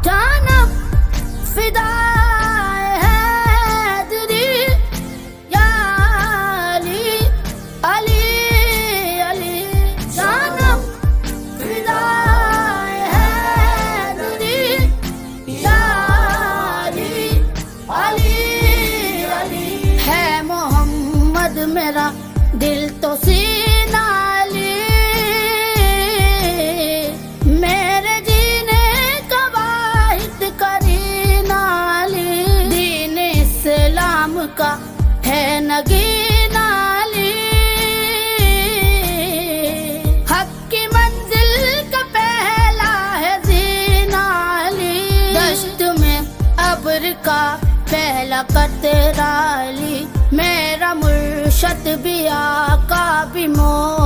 जानब फिदा है दिली या अली अली अली जानब फिदा है दिली या अली अली अली है मोहम्मद मेरा दिल तो सीना अली मेरे जीने का वाहिद करीना अली दीन इस्लाम का है नगीना अली हक की मंजिल का पहला है जीना अली दश्त में अब्र का पहला कतरा अली मेरा मुर्शद भी आका भी मोहम्मद